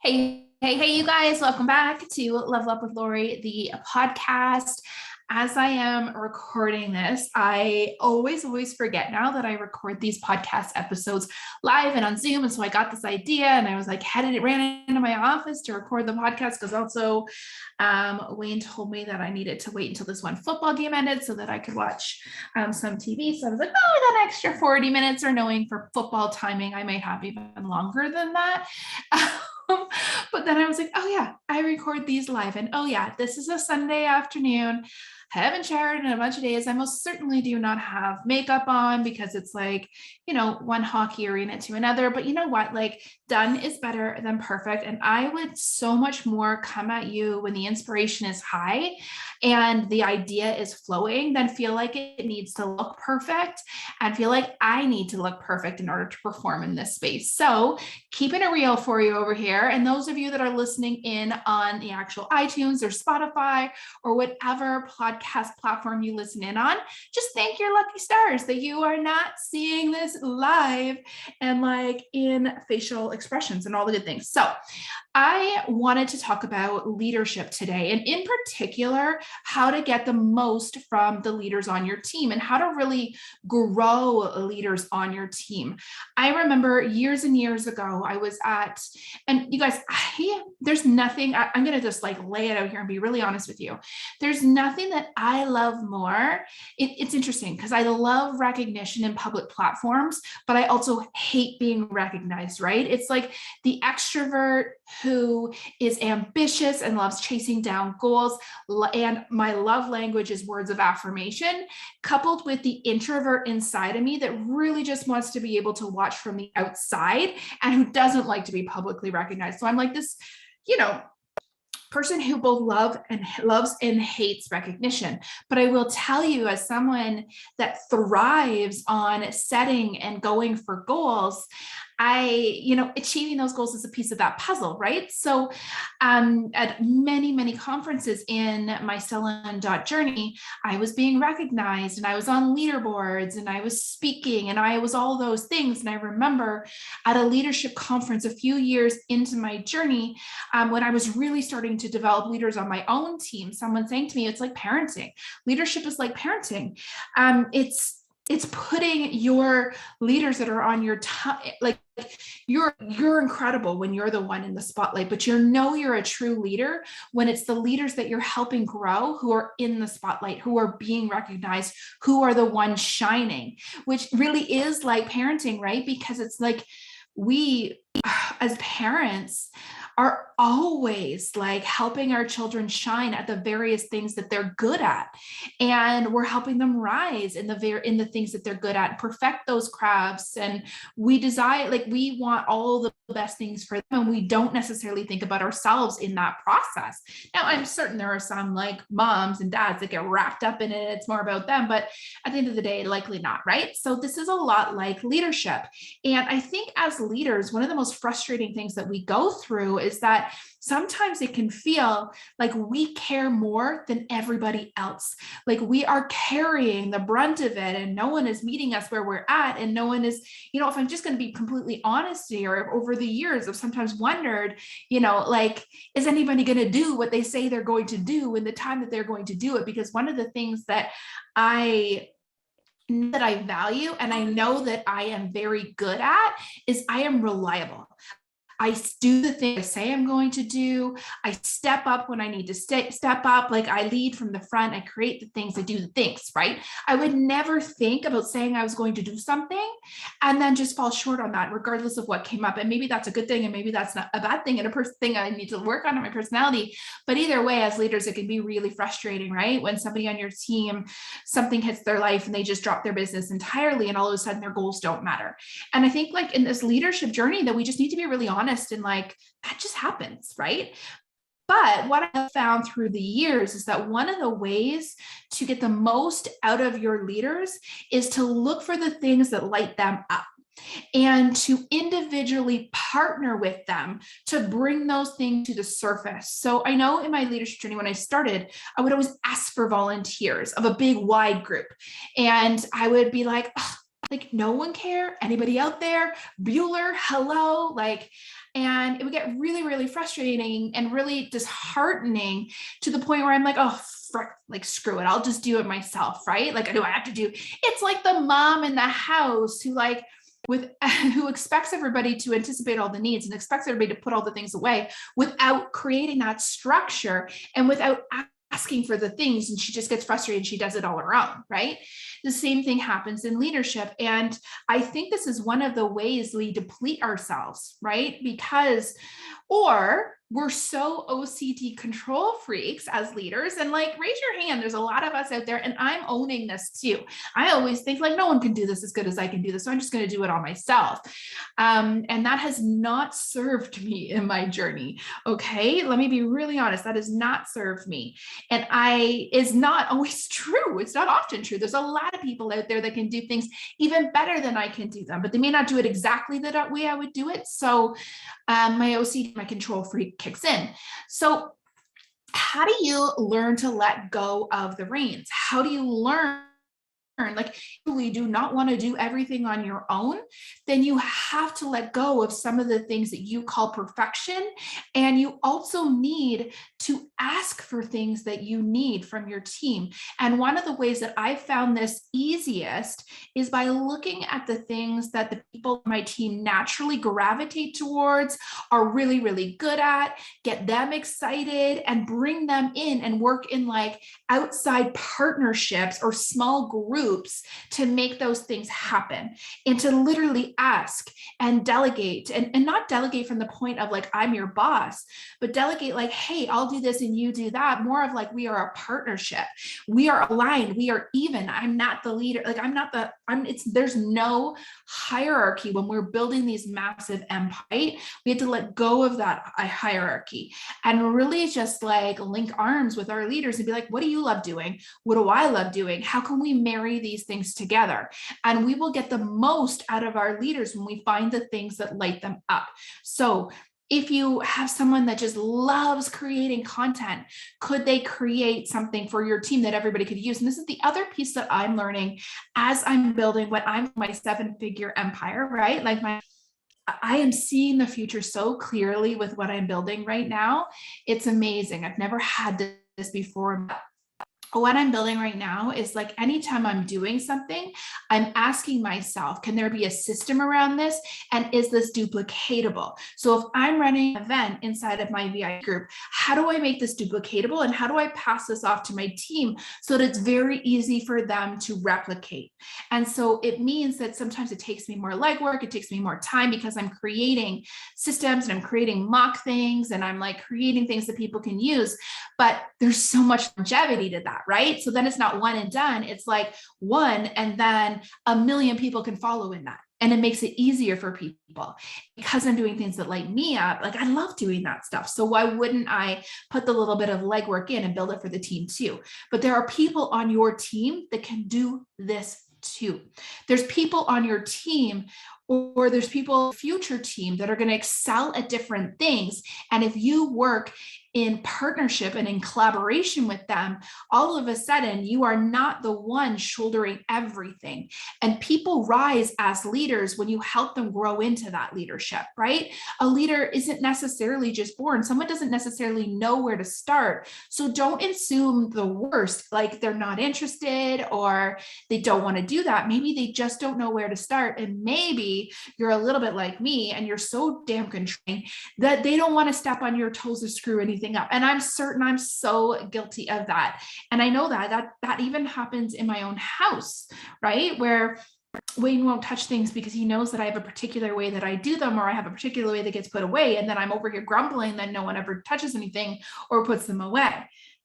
Hey, you guys, welcome back to Level Up with Lori, the podcast. As I am recording this, I always forget now that I record these podcast episodes live and on Zoom. And so I got this idea and I was like, ran into my office to record the podcast because also Wayne told me that I needed to wait until this one football game ended so that I could watch some TV. So I was like, oh, that extra 40 minutes, or knowing for football timing, I might have even longer than that. But then I was like, oh yeah, I record these live. And oh yeah, this is a Sunday afternoon. I haven't showered in a bunch of days. I most certainly do not have makeup on because it's like, one hockey arena to another. But you know what? Like, done is better than perfect. And I would so much more come at you when the inspiration is high and the idea is flowing than feel like it needs to look perfect and feel like I need to look perfect in order to perform in this space. So keeping it real for you over here. And those of you that are listening in on the actual iTunes or Spotify or whatever podcast platform you listen in on, just thank your lucky stars that you are not seeing this live and like in facial expressions and all the good things. So I wanted to talk about leadership today, and in particular, how to get the most from the leaders on your team and how to really grow leaders on your team. I remember years and years ago, I was at, and you guys, there's nothing, I'm going to just like lay it out here and be really honest with you. There's nothing that I love more. It's interesting because I love recognition in public platforms, but I also hate being recognized, right? It's like the extrovert who is ambitious and loves chasing down goals. And my love language is words of affirmation, coupled with the introvert inside of me that really just wants to be able to watch from the outside and who doesn't like to be publicly recognized. So I'm like this, person who both loves and hates recognition. But I will tell you, as someone that thrives on setting and going for goals, achieving those goals is a piece of that puzzle, right? So at many conferences in my Stellan journey, I was being recognized and I was on leaderboards and I was speaking and I was all those things. And I remember at a leadership conference a few years into my journey, when I was really starting to develop leaders on my own team, someone saying to me, it's like parenting. Leadership is like parenting. It's putting your leaders that are on your like you're incredible when you're the one in the spotlight, but you're a true leader when it's the leaders that you're helping grow who are in the spotlight, who are being recognized, who are the ones shining, which really is like parenting, right? Because it's like we as parents are always like helping our children shine at the various things that they're good at, and we're helping them rise in the things that they're good at, perfect those crafts. And we want all the best things for them, and we don't necessarily think about ourselves in that process. Now, I'm certain there are some like moms and dads that get wrapped up in it. It's more about them, but at the end of the day, likely not, right? So this is a lot like leadership. And I think as leaders, one of the most frustrating things that we go through is that sometimes it can feel like we care more than everybody else. Like we are carrying the brunt of it and no one is meeting us where we're at. And no one is, if I'm just going to be completely honest here, over the years, I've sometimes wondered, like, is anybody going to do what they say they're going to do in the time that they're going to do it? Because one of the things that I value and I know that I am very good at is I am reliable. I do the thing I say I'm going to do. I step up when I need to step up. Like I lead from the front. I create the things. I do the things, right? I would never think about saying I was going to do something and then just fall short on that, regardless of what came up. And maybe that's a good thing. And maybe that's not a bad thing. And a thing I need to work on in my personality. But either way, as leaders, it can be really frustrating, right? When somebody on your team, something hits their life and they just drop their business entirely. And all of a sudden their goals don't matter. And I think like in this leadership journey that we just need to be really honest and like that just happens, right? But what I found through the years is that one of the ways to get the most out of your leaders is to look for the things that light them up and to individually partner with them to bring those things to the surface. So I know in my leadership journey, when I started, I would always ask for volunteers of a big wide group. And I would be like, like, no one care? Anybody out there? Bueller, hello? Like, and it would get really, really frustrating and really disheartening to the point where I'm like, oh, frick, like, screw it. I'll just do it myself, right? Like, do I have to do? It's like the mom in the house who like, with who expects everybody to anticipate all the needs and expects everybody to put all the things away without creating that structure and without asking for the things, and she just gets frustrated and she does it all her own, right? The same thing happens in leadership. And I think this is one of the ways we deplete ourselves, right? Because, or we're so OCD control freaks as leaders, and like, raise your hand. There's a lot of us out there, and I'm owning this too. I always think like, no one can do this as good as I can do this, so I'm just going to do it all myself. And that has not served me in my journey. Okay, let me be really honest. That has not served me, and is not always true. It's not often true. There's a lot of people out there that can do things even better than I can do them, but they may not do it exactly the way I would do it. So my OCD, my control freak kicks in. So how do you learn to let go of the reins? How do you learn? Like, if you do not want to do everything on your own, then you have to let go of some of the things that you call perfection. And you also need to ask for things that you need from your team. And one of the ways that I found this easiest is by looking at the things that the people on my team naturally gravitate towards, are really, really good at, get them excited, and bring them in and work in like outside partnerships or small groups to make those things happen, and to literally ask and delegate, and not delegate from the point of like, I'm your boss, but delegate like, hey, I'll do this and you do that. More of like, we are a partnership. We are aligned. We are even. I'm not the leader. Like, there's no hierarchy when we're building these massive empires. We had to let go of that hierarchy and really just like link arms with our leaders and be like, what do you love doing? What do I love doing? How can we marry these things together? And we will get the most out of our leaders when we find the things that light them up. So if you have someone that just loves creating content, could they create something for your team that everybody could use? And this is the other piece that I'm learning as I'm building what I'm my 7-figure empire, right? Like I am seeing the future so clearly with what I'm building right now. It's amazing. I've never had this before. What I'm building right now is like, anytime I'm doing something, I'm asking myself, can there be a system around this? And is this duplicatable? So if I'm running an event inside of my VI group, how do I make this duplicatable? And how do I pass this off to my team so that it's very easy for them to replicate? And so it means that sometimes it takes me more legwork, it takes me more time, because I'm creating systems and I'm creating mock things and I'm like creating things that people can use. But there's so much longevity to that, right? So then it's not one and done. It's like one, and then a million people can follow in that. And it makes it easier for people because I'm doing things that light me up. Like, I love doing that stuff. So why wouldn't I put the little bit of legwork in and build it for the team too? But there are people on your team that can do this too. There's people on your team, or there's people future team that are going to excel at different things. And if you work in partnership and in collaboration with them, all of a sudden you are not the one shouldering everything. And people rise as leaders when you help them grow into that leadership, right? A leader isn't necessarily just born. Someone doesn't necessarily know where to start. So don't assume the worst, like they're not interested or they don't want to do that. Maybe they just don't know where to start. And maybe you're a little bit like me and you're so damn controlling that they don't want to step on your toes or screw anything up. And I'm certain I'm so guilty of that. And I know that even happens in my own house, right? Where Wayne won't touch things because he knows that I have a particular way that I do them, or I have a particular way that gets put away. And then I'm over here grumbling that no one ever touches anything or puts them away.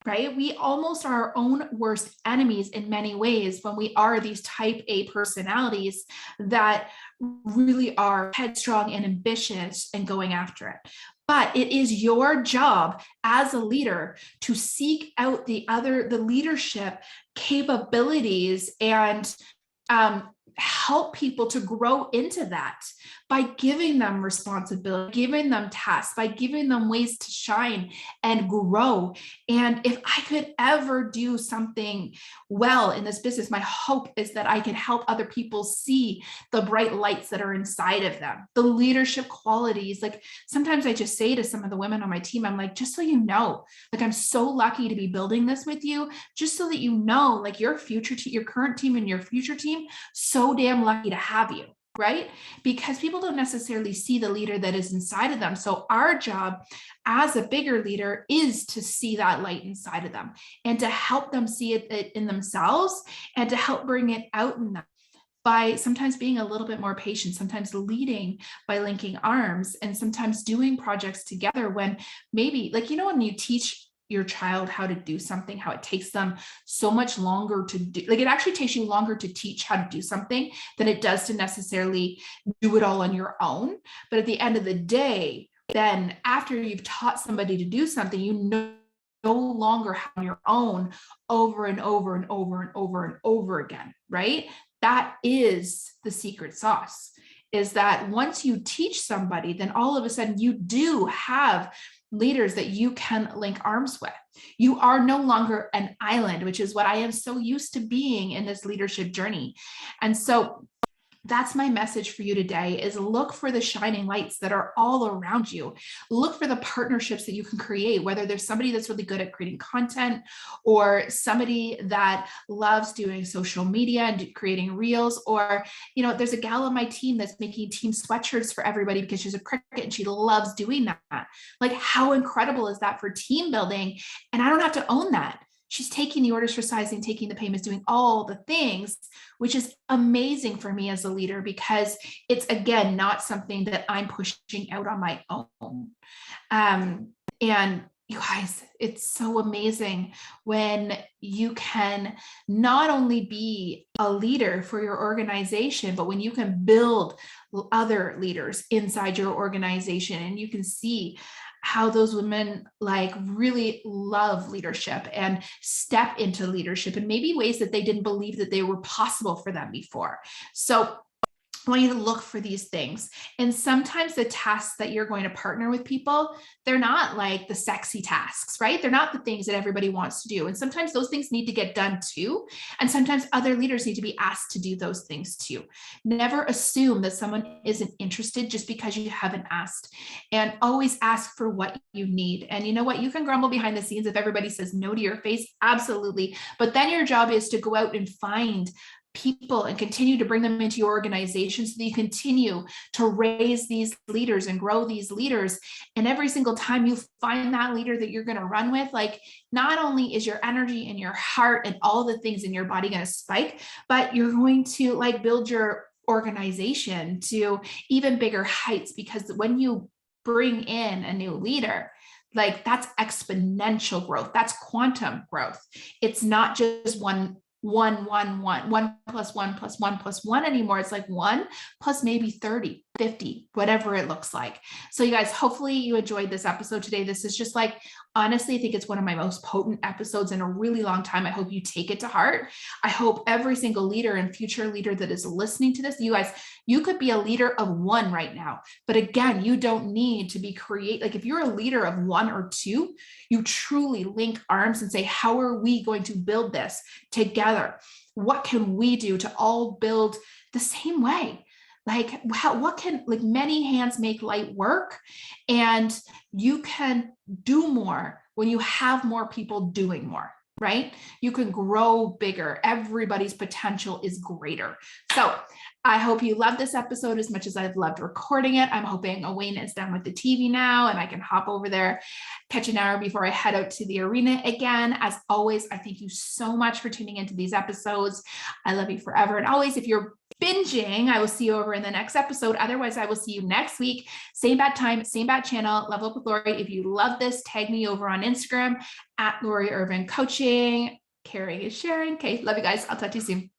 Right? We almost are our own worst enemies in many ways when we are these type A personalities that really are headstrong and ambitious and going after it. But it is your job as a leader to seek out the leadership capabilities and help people to grow into that. by giving them responsibility, giving them tasks, by giving them ways to shine and grow. And if I could ever do something well in this business, my hope is that I can help other people see the bright lights that are inside of them, the leadership qualities. Like sometimes I just say to some of the women on my team, I'm like, just so you know, like I'm so lucky to be building this with you, just so that you know, like your future, your current team and your future team, so damn lucky to have you. Right? Because people don't necessarily see the leader that is inside of them. So our job as a bigger leader is to see that light inside of them and to help them see it in themselves and to help bring it out in them by sometimes being a little bit more patient, sometimes leading by linking arms, and sometimes doing projects together when maybe, like, when you teach your child how to do something, how it takes them so much longer to do, like it actually takes you longer to teach how to do something than it does to necessarily do it all on your own. But at the end of the day, then after you've taught somebody to do something, you no longer have on your own over and over and over and over and over again, right? That is the secret sauce, is that once you teach somebody, then all of a sudden you do have leaders that you can link arms with. You are no longer an island, which is what I am so used to being in this leadership journey. And so that's my message for you today, is look for the shining lights that are all around you. Look for the partnerships that you can create, whether there's somebody that's really good at creating content or somebody that loves doing social media and creating reels, or, there's a gal on my team that's making team sweatshirts for everybody because she's a cricket and she loves doing that. Like, how incredible is that for team building? And I don't have to own that. She's taking the orders for sizing, taking the payments, doing all the things, which is amazing for me as a leader, because it's, again, not something that I'm pushing out on my own. And you guys, it's so amazing when you can not only be a leader for your organization, but when you can build other leaders inside your organization, and you can see how those women like really love leadership and step into leadership in maybe ways that they didn't believe that they were possible for them before. So I want you to look for these things. And sometimes the tasks that you're going to partner with people, they're not like the sexy tasks, right? They're not the things that everybody wants to do. And sometimes those things need to get done too. And sometimes other leaders need to be asked to do those things too. Never assume that someone isn't interested just because you haven't asked, and always ask for what you need. And you know what? You can grumble behind the scenes if everybody says no to your face. Absolutely. But then your job is to go out and find people and continue to bring them into your organization so that you continue to raise these leaders and grow these leaders. And every single time you find that leader that you're going to run with, like, not only is your energy and your heart and all the things in your body going to spike, but you're going to like build your organization to even bigger heights, because when you bring in a new leader, like, that's exponential growth. That's quantum growth. It's not just one plus one anymore. It's like one plus maybe 30, 50, whatever it looks like. So you guys, hopefully you enjoyed this episode today. This is just like, honestly, I think it's one of my most potent episodes in a really long time. I hope you take it to heart. I hope every single leader and future leader that is listening to this, you guys, you could be a leader of one right now. But again, you don't need to be like, if you're a leader of one or two, you truly link arms and say, how are we going to build this together? What can we do to all build the same way? Like, what can, like, many hands make light work, and you can do more when you have more people doing more, right? You can grow bigger. Everybody's potential is greater. So I hope you love this episode as much as I've loved recording it. I'm hoping Wayne is done with the TV now and I can hop over there, catch an hour before I head out to the arena again. As always, I thank you so much for tuning into these episodes. I love you forever. And always, if you're binging, I will see you over in the next episode. Otherwise, I will see you next week. Same bad time, same bad channel, Level Up with Lori. If you love this, tag me over on Instagram at Lori Irvin Coaching. Caring is sharing. Okay, love you guys. I'll talk to you soon.